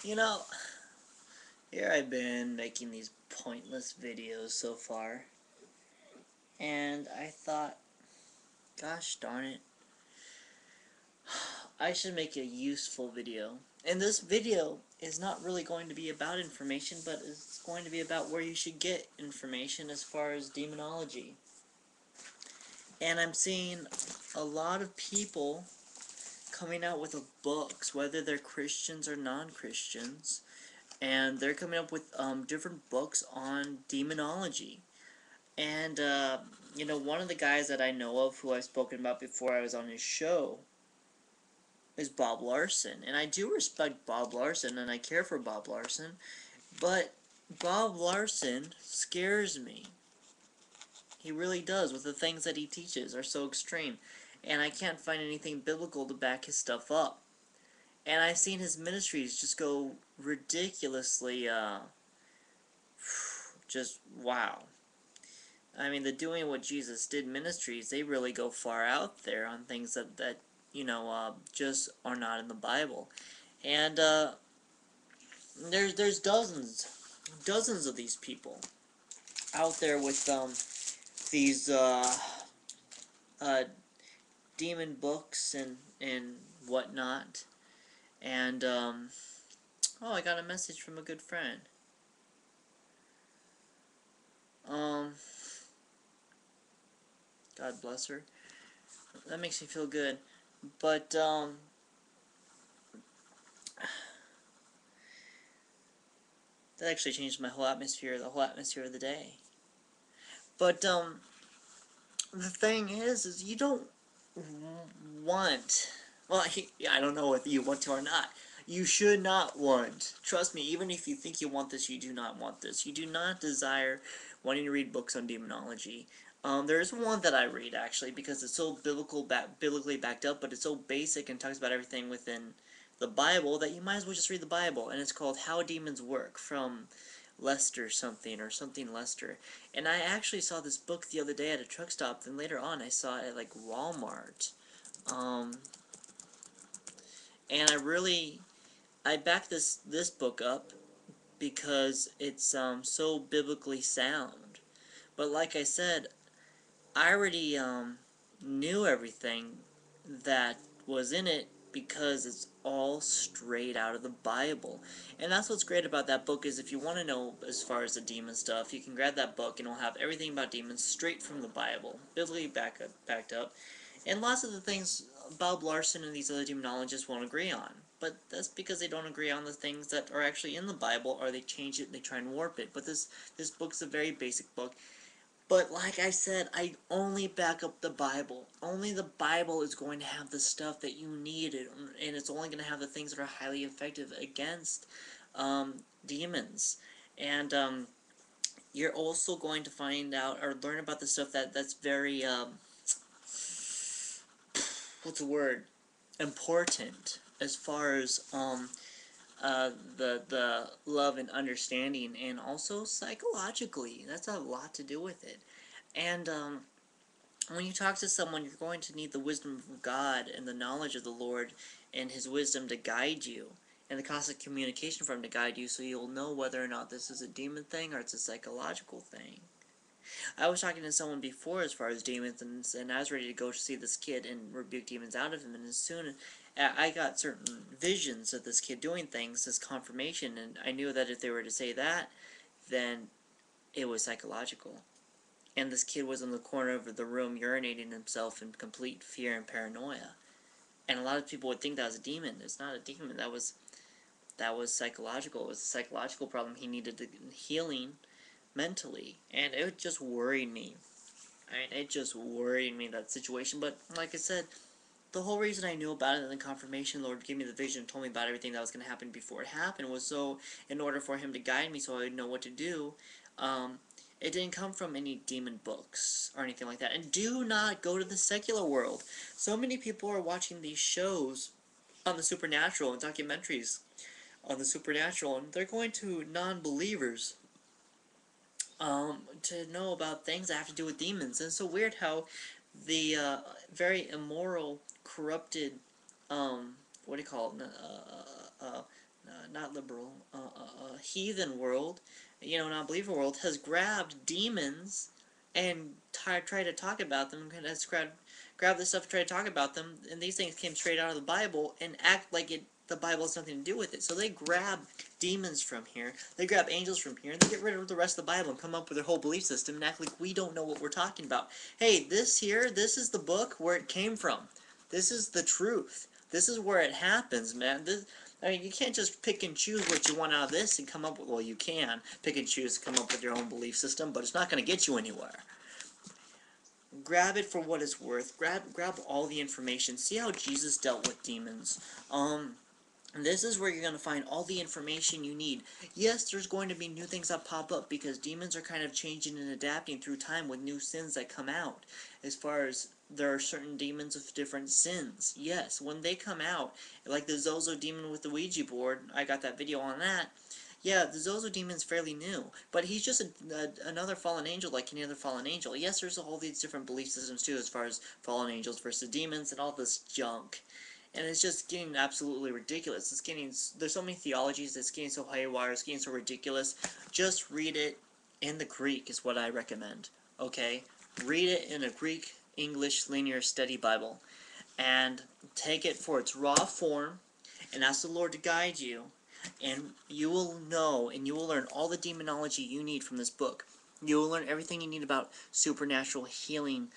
You know, here I've been making these pointless videos so far, and I thought, gosh darn it, I should make a useful video. And this video is not really going to be about information, but it's going to be about where you should get information as far as demonology. And I'm seeing a lot of people coming out with books, whether they're Christians or non-Christians, and they're coming up with different books on demonology. And, one of the guys that I know of who I've spoken about before I was on his show is Bob Larson. And I do respect Bob Larson, and I care for Bob Larson, but Bob Larson scares me. He really does, with the things that he teaches are so extreme. And I can't find anything biblical to back his stuff up. And I've seen his ministries just go ridiculously, just wow. I mean, the Doing What Jesus Did ministries, they really go far out there on things that just are not in the Bible. And, there's dozens of these people out there with, these, uh, demon books and whatnot. And, oh, I got a message from a good friend. God bless her. That makes me feel good. But, that actually changed my whole atmosphere, the whole atmosphere of the day. But, the thing is you don't want, well, I don't know if you want to or not. You should not want. Trust me, even if you think you want this, you do not want this. You do not desire wanting to read books on demonology. There's one that I read, actually, because it's so biblically backed up, but it's so basic and talks about everything within the Bible that you might as well just read the Bible. And it's called How Demons Work, from Lester something, or something Lester. And I actually saw this book the other day at a truck stop, then later on I saw it at, like, Walmart. And I backed this book up because it's, so biblically sound. But like I said, I already, knew everything that was in it because it's all straight out of the Bible. And that's what's great about that book, is if you want to know as far as the demon stuff, you can grab that book and it'll have everything about demons straight from the Bible, biblically backed up. And lots of the things Bob Larson and these other demonologists won't agree on. But that's because they don't agree on the things that are actually in the Bible, or they change it and they try and warp it. But this book's a very basic book. But like I said, I only back up the Bible. Only the Bible is going to have the stuff that you need, and it's only going to have the things that are highly effective against demons. And you're also going to find out or learn about the stuff that's very, what's the word? Important, as far as the love and understanding, and also psychologically. That's a lot to do with it. And when you talk to someone, you're going to need the wisdom of God and the knowledge of the Lord and His wisdom to guide you, and the constant communication from Him to guide you, so you'll know whether or not this is a demon thing or it's a psychological thing. I was talking to someone before as far as demons, and I was ready to go see this kid and rebuke demons out of him, and as soon as I got certain visions of this kid doing things as confirmation, and I knew that if they were to say that, then it was psychological. And this kid was in the corner of the room urinating himself in complete fear and paranoia. And a lot of people would think that was a demon. It's not a demon. That was psychological. It was a psychological problem. He needed healing mentally, and it just worried me. I mean, it just worried me, that situation. But like I said, the whole reason I knew about it, and the confirmation the Lord gave me the vision and told me about everything that was going to happen before it happened, was so in order for Him to guide me so I would know what to do. It didn't come from any demon books or anything like that. And do not go to the secular world. So many people are watching these shows on the supernatural and documentaries on the supernatural, and they're going to non-believers to know about things that have to do with demons. And it's so weird how the very immoral, corrupted, what do you call it? Not liberal, heathen world, non-believer world, has grabbed demons and tried to talk about them, and has grabbed this stuff and tried to talk about them, and these things came straight out of the Bible and act like the Bible has nothing to do with it. So they grab demons from here, they grab angels from here, and they get rid of the rest of the Bible and come up with their whole belief system and act like we don't know what we're talking about. Hey, this is the book where it came from. This is the truth. This is where it happens, man. I mean, you can't just pick and choose what you want out of this and come up with, well, you can pick and choose to come up with your own belief system, but it's not going to get you anywhere. Grab it for what it's worth. Grab all the information. See how Jesus dealt with demons. This is where you're going to find all the information you need. Yes, there's going to be new things that pop up because demons are kind of changing and adapting through time with new sins that come out. As far as there are certain demons of different sins. Yes, when they come out, like the Zozo demon with the Ouija board, I got that video on that. Yeah, the Zozo demon's fairly new, but he's just another fallen angel like any other fallen angel. Yes, there's all these different belief systems too as far as fallen angels versus demons and all this junk. And it's just getting absolutely ridiculous. There's so many theologies, it's getting so haywire, it's getting so ridiculous. Just read it in the Greek is what I recommend, okay? Read it in a Greek, English, linear, study Bible. And take it for its raw form, and ask the Lord to guide you. And you will know, and you will learn all the demonology you need from this book. You will learn everything you need about supernatural healing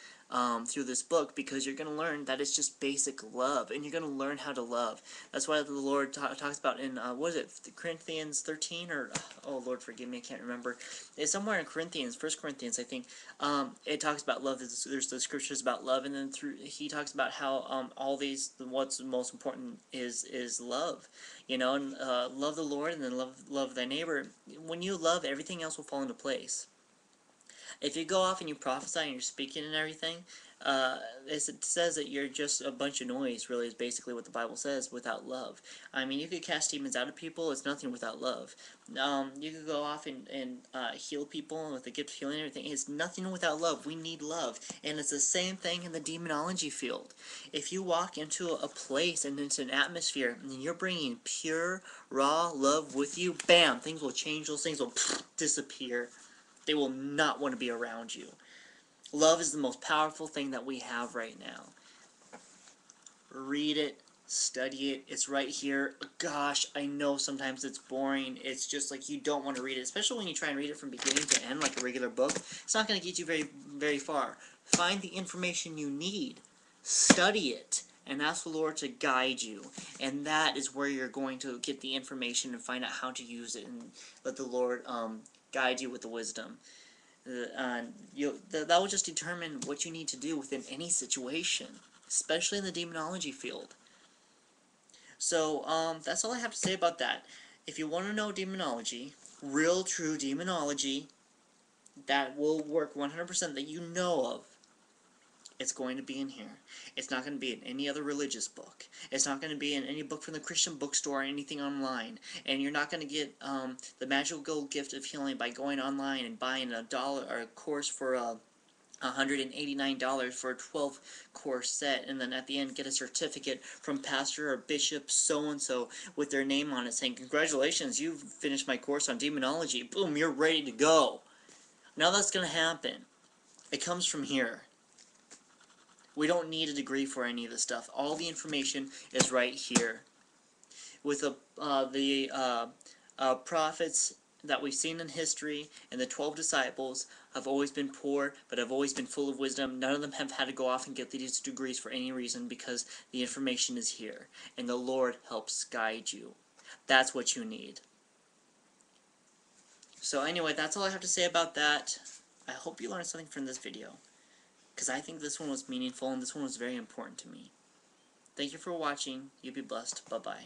through this book, because you're going to learn that it's just basic love, and you're going to learn how to love. That's why the Lord talks about in, what is it, Corinthians 13, or, oh Lord forgive me, I can't remember. It's somewhere in Corinthians, 1 Corinthians, I think. It talks about love. There's the scriptures about love, and then he talks about how all these, what's most important is love. And love the Lord, and then love thy neighbor. When you love, everything else will fall into place. If you go off and you prophesy and you're speaking and everything, it says that you're just a bunch of noise, really, is basically what the Bible says, without love. I mean, you could cast demons out of people, it's nothing without love. You could go off and heal people with the gift of healing and everything, it's nothing without love. We need love. And it's the same thing in the demonology field. If you walk into a place and into an atmosphere, and you're bringing pure, raw love with you, bam, things will change, those things will disappear. They will not want to be around you. Love is the most powerful thing that we have right now. Read it, study it, it's right here. Gosh, I know sometimes it's boring, it's just like you don't want to read it, especially when you try and read it from beginning to end like a regular book. It's not going to get you very, very far. Find the information you need, study it, and ask the Lord to guide you. And that is where you're going to get the information and find out how to use it, and let the Lord guide you with the wisdom. That will just determine what you need to do within any situation, especially in the demonology field. So, that's all I have to say about that. If you want to know demonology, real, true demonology, that will work 100% that you know of, it's going to be in here. It's not going to be in any other religious book. It's not going to be in any book from the Christian bookstore or anything online. And you're not going to get the magical gift of healing by going online and buying $1 or a course for $189 for a 12-course set, and then at the end get a certificate from pastor or bishop so-and-so with their name on it saying, congratulations, you've finished my course on demonology. Boom, you're ready to go. Now that's going to happen. It comes from here. We don't need a degree for any of this stuff. All the information is right here. With the prophets that we've seen in history, and the 12 disciples have always been poor, but have always been full of wisdom. None of them have had to go off and get these degrees for any reason, because the information is here, and the Lord helps guide you. That's what you need. So anyway, that's all I have to say about that. I hope you learned something from this video, because I think this one was meaningful, and this one was very important to me. Thank you for watching. You be blessed. Bye-bye.